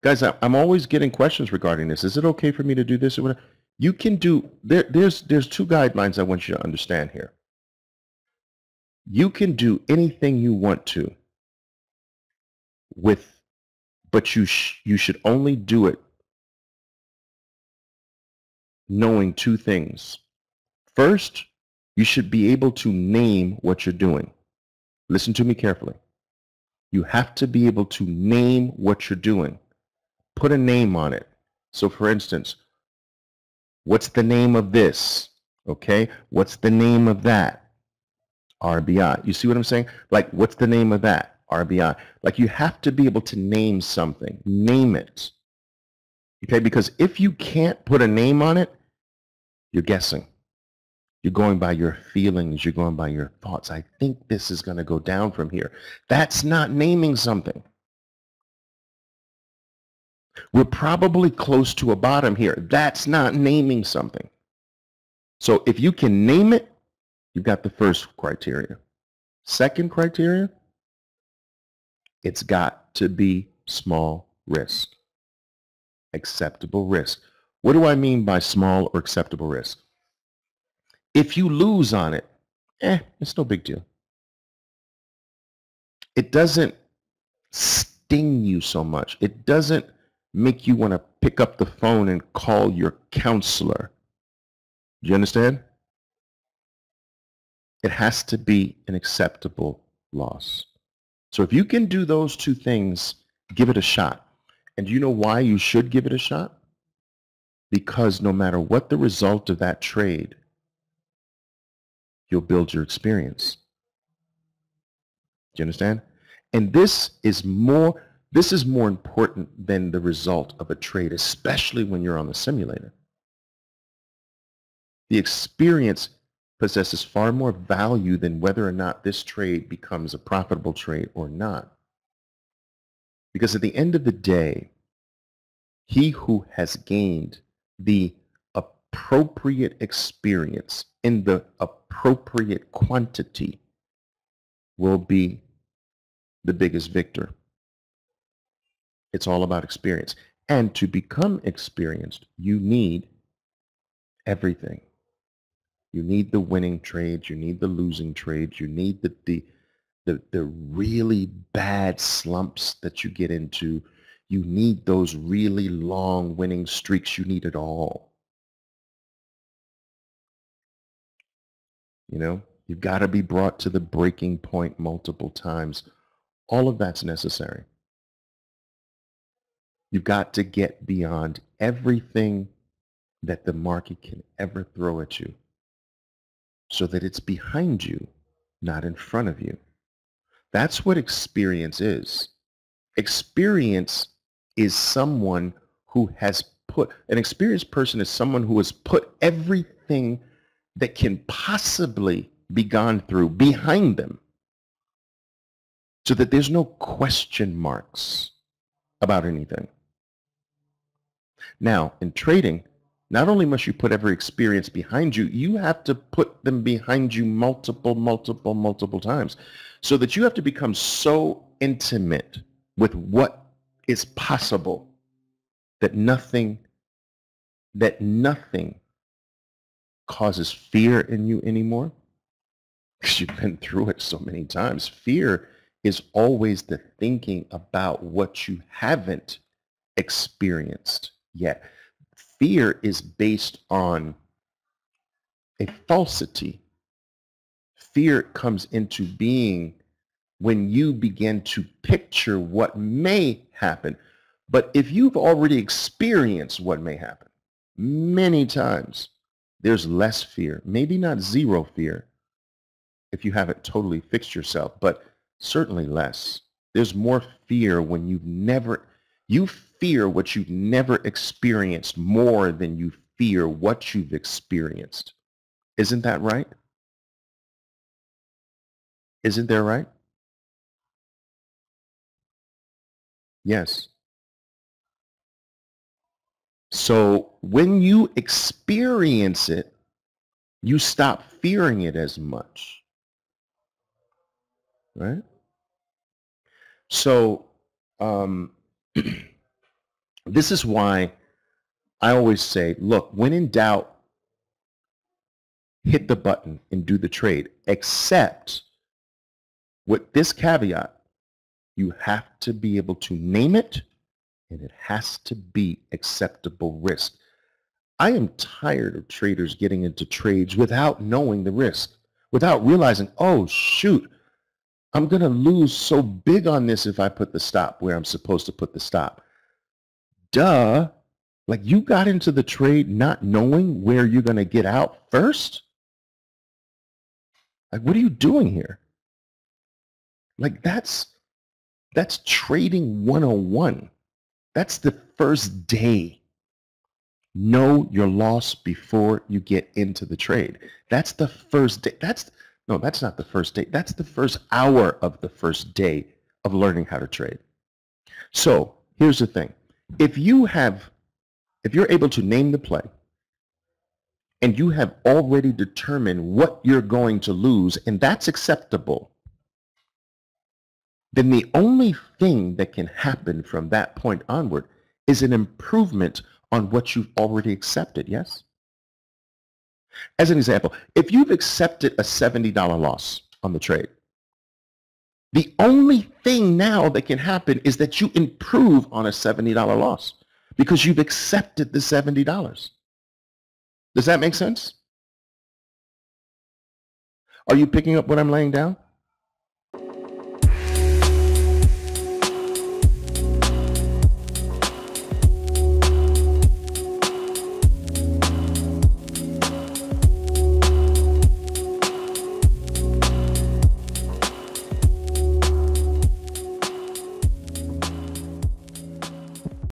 Guys, I'm always getting questions regarding this. Is it okay for me to do this or whatever? You can do, there's two guidelines I want you to understand here. You can do anything you want to with, but you should only do it knowing two things. First, you should be able to name what you're doing. Listen to me carefully. You have to be able to name what you're doing. Put a name on it. So for instance, what's the name of this? Okay. What's the name of that? RBI. You see what I'm saying? Like, what's the name of that? RBI. Like, you have to be able to name something. Name it. Okay. Because if you can't put a name on it, you're guessing. You're going by your feelings. You're going by your thoughts. I think this is going to go down from here. That's not naming something. We're probably close to a bottom here. That's not naming something. So if you can name it, you've got the first criteria. Second criteria, it's got to be small risk. Acceptable risk. What do I mean by small or acceptable risk? If you lose on it, it's no big deal. It doesn't sting you so much. It doesn't make you want to pick up the phone and call your counselor. Do you understand? It has to be an acceptable loss. So if you can do those two things, give it a shot. And do you know why you should give it a shot? Because no matter what the result of that trade, you'll build your experience. Do you understand? And this is more important than the result of a trade, especially when you're on the simulator. The experience possesses far more value than whether or not this trade becomes a profitable trade or not. Because at the end of the day, he who has gained the appropriate experience in the appropriate quantity will be the biggest victor. It's all about experience. And to become experienced, you need everything. You need the winning trades. You need the losing trades. You need the really bad slumps that you get into. You need those really long winning streaks. You need it all. You know, you've got to be brought to the breaking point multiple times. All of that's necessary. You've got to get beyond everything that the market can ever throw at you so that it's behind you, not in front of you. That's what experience is. Experience is someone who has put, an experienced person is someone who has put everything that can possibly be gone through behind them so that there's no question marks about anything. Now, in trading, not only must you put every experience behind you, you have to put them behind you multiple times so that you have to become so intimate with what is possible that nothing causes fear in you anymore because you've been through it so many times. Fear is always the thinking about what you haven't experienced yet. Fear is based on a falsity. Fear comes into being when you begin to picture what may happen. But if you've already experienced what may happen many times, there's less fear. Maybe not zero fear if you haven't totally fixed yourself, but certainly less. There's more fear when you fear what you've never experienced more than you fear what you've experienced. Isn't that right? Isn't that right? Yes. So when you experience it, you stop fearing it as much, right? So This is why I always say, look, when in doubt, hit the button and do the trade, except with this caveat, you have to be able to name it and it has to be acceptable risk. I am tired of traders getting into trades without knowing the risk, without realizing, oh, shoot, I'm going to lose so big on this if I put the stop where I'm supposed to put the stop. Duh. Like, you got into the trade not knowing where you're going to get out first? Like, what are you doing here? Like, that's trading 101. That's the first day. Know your loss before you get into the trade. That's the first day. That's not the first day. That's the first hour of the first day of learning how to trade. So here's the thing. If you're able to name the play and you have already determined what you're going to lose, and that's acceptable, then the only thing that can happen from that point onward is an improvement on what you've already accepted, yes? As an example, if you've accepted a $70 loss on the trade, the only thing now that can happen is that you improve on a $70 loss because you've accepted the $70. Does that make sense? Are you picking up what I'm laying down?